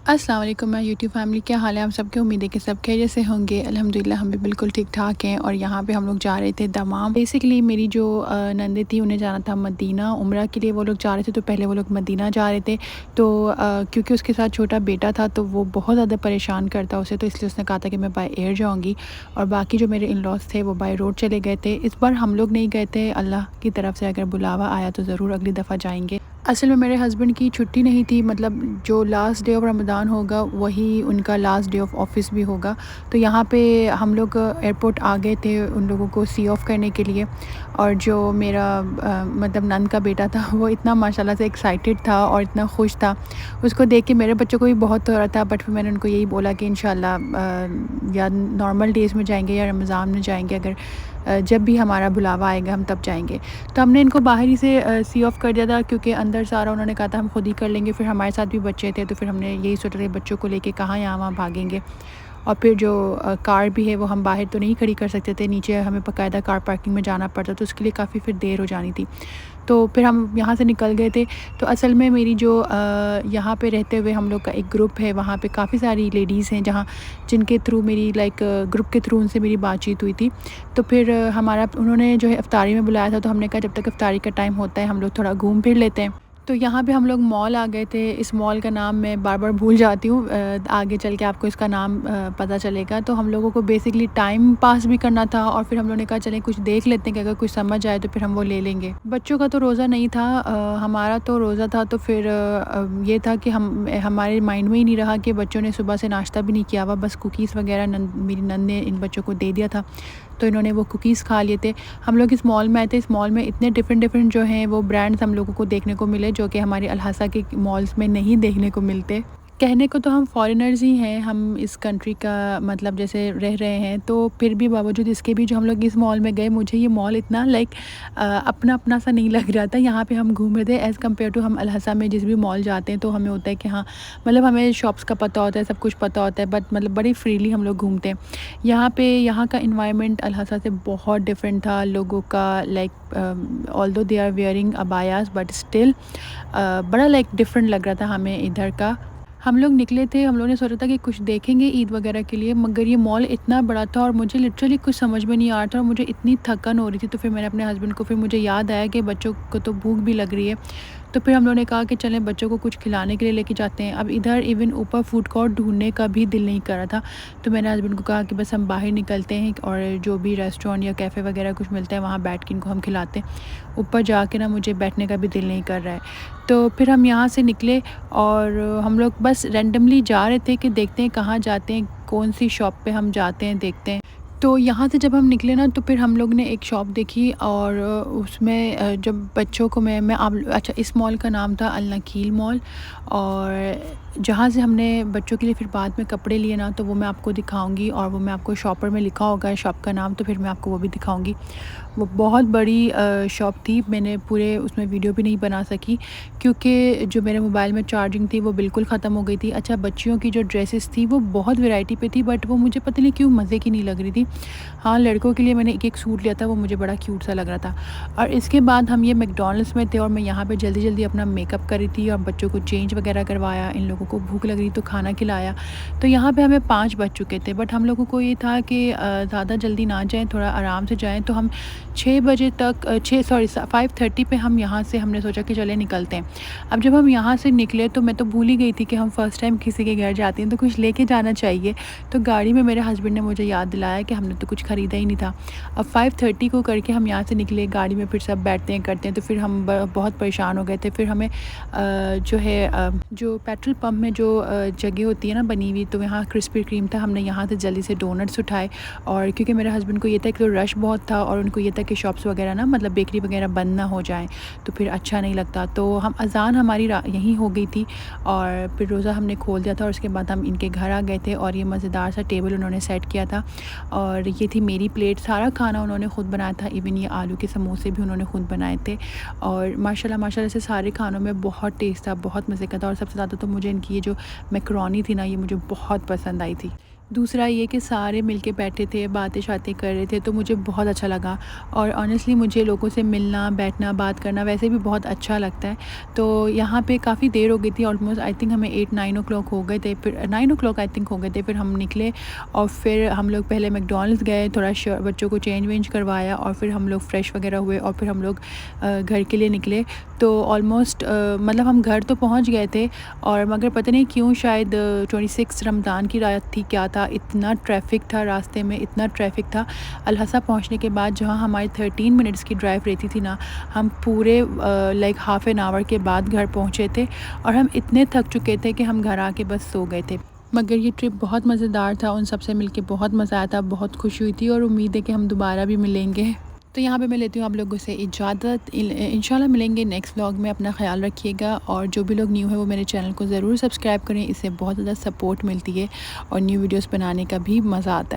अस्सलाम वालेकुम my YouTube family, क्या हाल है आप सबके। उम्मीद है कि सब खैरियत से होंगे। अल्हम्दुलिल्लाह हम भी बिल्कुल ठीक ठाक हैं। और यहाँ पे हम लोग जा रहे थे दमाम। बेसिकली मेरी जो नंदे थी उन्हें जाना था मदीना उम्रा के लिए। वो लोग जा रहे थे तो पहले वो लोग मदीना जा रहे थे। तो क्योंकि उसके साथ छोटा बेटा था तो वो बहुत ज़्यादा परेशान करता उसे, तो इसलिए उसने कहा था कि मैं बाय एयर जाऊँगी। और बाकी जो मेरे इन लॉज थे वो बाय रोड चले गए थे। इस बार हम लोग नहीं गए थे, अल्लाह की तरफ से अगर बुलावा आया तो ज़रूर अगली दफ़ा जाएंगे। असल में मेरे हस्बैंड की छुट्टी नहीं थी, मतलब जो लास्ट डे ऑफ रमज़ान होगा वही उनका लास्ट डे ऑफ ऑफिस भी होगा। तो यहाँ पे हम लोग एयरपोर्ट आ गए थे उन लोगों को सी ऑफ करने के लिए। और जो मेरा मतलब नंद का बेटा था वो इतना माशाल्लाह से एक्साइटेड था और इतना खुश था। उसको देख के मेरे बच्चों को भी बहुत हो रहा था, बट फिर मैंने उनको यही बोला कि इंशाल्लाह या नॉर्मल डेज़ में जाएंगे या रमज़ान में जाएंगे, अगर जब भी हमारा बुलावा आएगा हम तब जाएंगे। तो हमने इनको बाहर ही से सी ऑफ कर दिया था, क्योंकि अंदर सारा उन्होंने कहा था हम खुद ही कर लेंगे। फिर हमारे साथ भी बच्चे थे तो फिर हमने यही सोचा था बच्चों को लेके कहाँ यहाँ वहाँ भागेंगे। और फिर जो कार भी है वो हम बाहर तो नहीं खड़ी कर सकते थे, नीचे हमें बाकायदा कार पार्किंग में जाना पड़ता, तो उसके लिए काफ़ी फिर देर हो जानी थी। तो फिर हम यहाँ से निकल गए थे। तो असल में मेरी जो यहाँ पे रहते हुए हम लोग का एक ग्रुप है, वहाँ पे काफ़ी सारी लेडीज़ हैं जहाँ जिनके थ्रू मेरी लाइक ग्रुप के थ्रू उनसे मेरी बातचीत हुई थी। तो फिर हमारा उन्होंने जो है इफ्तारी में बुलाया था, तो हमने कहा जब तक इफ्तारी का टाइम होता है हम लोग थोड़ा घूम फिर लेते हैं। तो यहाँ पे हम लोग मॉल आ गए थे। इस मॉल का नाम मैं बार-बार भूल जाती हूँ, आगे चल के आपको इसका नाम पता चलेगा। तो हम लोगों को बेसिकली टाइम पास भी करना था और फिर हम लोगों ने कहा चलें कुछ देख लेते हैं कि अगर कुछ समझ आए तो फिर हम वो ले लेंगे। बच्चों का तो रोज़ा नहीं था, हमारा तो रोज़ा था। तो फिर ये था कि हमारे माइंड में ही नहीं रहा कि बच्चों ने सुबह से नाश्ता भी नहीं किया हुआ, बस कुकीज़ वगैरह मेरी नंद ने इन बच्चों को दे दिया था, तो इन्होंने वो कुकीज़ खा लिए थे। हम लोग इस मॉल में आए थे। इस मॉल में इतने डिफरेंट जो हैं वो ब्रांड्स हम लोगों को देखने को मिले, जो कि हमारे अल-हसा के मॉल्स में नहीं देखने को मिलते। कहने को तो हम फ़ॉरेनर्स ही हैं, हम इस कंट्री का मतलब जैसे रह रहे हैं, तो फिर भी बावजूद इसके भी जो हम लोग इस मॉल में गए, मुझे ये मॉल इतना लाइक अपना-अपना सा नहीं लग रहा था। यहाँ पे हम घूम रहे थे एज़ कम्पेयर टू हम अल-हसा में जिस भी मॉल जाते हैं तो हमें होता है कि हाँ, मतलब हमें शॉप्स का पता होता है, सब कुछ पता होता है, बट मतलब बड़ी फ्रीली हम लोग घूमते हैं। यहाँ पे यहाँ का एनवायरनमेंट अल-हसा से बहुत डिफरेंट था। लोगों का like although they are wearing abayas but still बड़ा लाइक डिफरेंट लग रहा था हमें इधर का। हम लोग निकले थे, हम लोगों ने सोचा था कि कुछ देखेंगे ईद वगैरह के लिए, मगर ये मॉल इतना बड़ा था और मुझे लिटरली कुछ समझ में नहीं आ रहा था और मुझे इतनी थकन हो रही थी। तो फिर मैंने अपने हस्बैंड को, फिर मुझे याद आया कि बच्चों को तो भूख भी लग रही है। तो फिर हम लोगों ने कहा कि चलें बच्चों को कुछ खिलाने के लिए लेके जाते हैं। अब इधर इवन ऊपर फूड कोर्ट ढूँढने का भी दिल नहीं कर रहा था। तो मैंने हस्बैंड को कहा कि बस हम बाहर निकलते हैं और जो भी रेस्टोरेंट या कैफ़े वगैरह कुछ मिलता है वहाँ बैठ के इनको हम खिलाते हैं। ऊपर जाके ना मुझे बैठने का भी दिल नहीं कर रहा है। तो फिर हम यहाँ से निकले और हम लोग बस रैंडमली जा रहे थे कि देखते हैं कहाँ जाते हैं, कौन-सी शॉप पे हम जाते हैं, देखते हैं। तो यहाँ से जब हम निकले ना तो फिर हम लोग ने एक शॉप देखी और उसमें जब बच्चों को मैं आप अच्छा, इस मॉल का नाम था अल नकील मॉल। और जहाँ से हमने बच्चों के लिए फिर बाद में कपड़े लिए ना, तो वो मैं आपको दिखाऊंगी और वो मैं आपको शॉपर में लिखा होगा शॉप का नाम, तो फिर मैं आपको वो भी दिखाऊंगी। वो बहुत बड़ी शॉप थी, मैंने पूरे उसमें वीडियो भी नहीं बना सकी क्योंकि जो मेरे मोबाइल में चार्जिंग थी वो बिल्कुल ख़त्म हो गई थी। अच्छा, बच्चियों की जो ड्रेसेस थी वो बहुत वैरायटी पे थी, बट वो मुझे पता नहीं क्यों मज़े की नहीं लग रही थी। हाँ, लड़कों के लिए मैंने एक सूट लिया था, वो मुझे बड़ा क्यूट सा लग रहा था। और इसके बाद हम ये मैकडॉनल्ड्स में थे और मैं यहाँ पे जल्दी-जल्दी अपना मेकअप कर रही थी और बच्चों को चेंज वगैरह करवाया, इन लोगों को भूख लग रही तो खाना खिलाया। तो यहाँ पे हमें 5 बज चुके थे, बट हम लोगों को ये था कि ज़्यादा जल्दी ना जाएँ, थोड़ा आराम से जाएँ। तो हम 6 बजे तक 5:30 पे हम यहाँ से हमने सोचा कि चले निकलते हैं। अब जब हम यहाँ से निकले तो मैं तो भूल ही गई थी कि हम फर्स्ट टाइम किसी के घर जाते हैं तो कुछ लेके जाना चाहिए। तो गाड़ी में मेरे हस्बैंड ने मुझे याद दिलाया कि हमने तो कुछ ख़रीदा ही नहीं था। अब 5:30 को करके हम यहाँ से निकले, गाड़ी में फिर सब बैठते हैं करते हैं, तो फिर हम बहुत परेशान हो गए थे। फिर हमें जो है जो पेट्रोल पंप में जो जगह होती है ना बनी हुई, तो यहाँ क्रिस्पी क्रीम था, हमने यहाँ से जल्दी से डोनट्स उठाए। और क्योंकि मेरे हस्बैंड को ये था कि तो रश बहुत था और उनको ये था कि शॉप्स वगैरह ना मतलब बेकरी वगैरह बंद ना हो जाएँ तो फिर अच्छा नहीं लगता। तो हम अज़ान हमारी यहीं हो गई थी और फिर रोज़ा हमने खोल दिया था और उसके बाद हम इनके घर आ गए थे और ये मज़ेदार सा टेबल उन्होंने सेट किया था। और ये थी मेरी प्लेट, सारा खाना उन्होंने ख़ुद बनाया था, इवन ये आलू के समोसे भी उन्होंने ख़ुद बनाए थे। और माशाल्लाह से सारे खानों में बहुत टेस्ट था, बहुत मज़े का था। और सबसे ज़्यादा तो मुझे इनकी ये जो मैकरोनी थी ना, ये मुझे बहुत पसंद आई थी। दूसरा ये कि सारे मिलके बैठे थे, बातें-शातें कर रहे थे, तो मुझे बहुत अच्छा लगा। और ऑनेस्टली मुझे लोगों से मिलना, बैठना, बात करना वैसे भी बहुत अच्छा लगता है। तो यहाँ पे काफ़ी देर हो गई थी, ऑलमोस्ट आई थिंक हमें 8-9 ओ क्लॉक हो गए थे, फिर 9 ओ क्लॉक आई थिंक हो गए थे। फिर हम निकले और फिर हम लोग पहले मैकडॉनल्ड्स गए, थोड़ा श बच्चों को चेंज-वेंज करवाया और फिर हम लोग फ्रेश वगैरह हुए और फिर हम लोग घर के लिए निकले। तो ऑलमोस्ट मतलब हम घर तो पहुँच गए थे, और मगर पता नहीं क्यों, शायद 26 रमज़ान की रात थी क्या था, इतना ट्रैफ़िक था रास्ते में, इतना ट्रैफ़िक था। अल-हसा पहुँचने के बाद जहाँ हमारी 13 मिनट्स की ड्राइव रहती थी ना, हम पूरे लाइक हाफ़ एन आवर के बाद घर पहुँचे थे और हम इतने थक चुके थे कि हम घर आके बस सो गए थे। मगर ये ट्रिप बहुत मज़ेदार था, उन सब से मिलके बहुत मज़ा आया था, बहुत खुशी हुई थी और उम्मीद है कि हम दोबारा भी मिलेंगे। तो यहाँ पे मैं लेती हूँ आप लोगों से इजाज़त। इंशाल्लाह मिलेंगे नेक्स्ट व्लॉग में। अपना ख़्याल रखिएगा और जो भी लोग न्यू है वो मेरे चैनल को ज़रूर सब्सक्राइब करें, इससे बहुत ज़्यादा सपोर्ट मिलती है और न्यू वीडियोस बनाने का भी मज़ा आता है।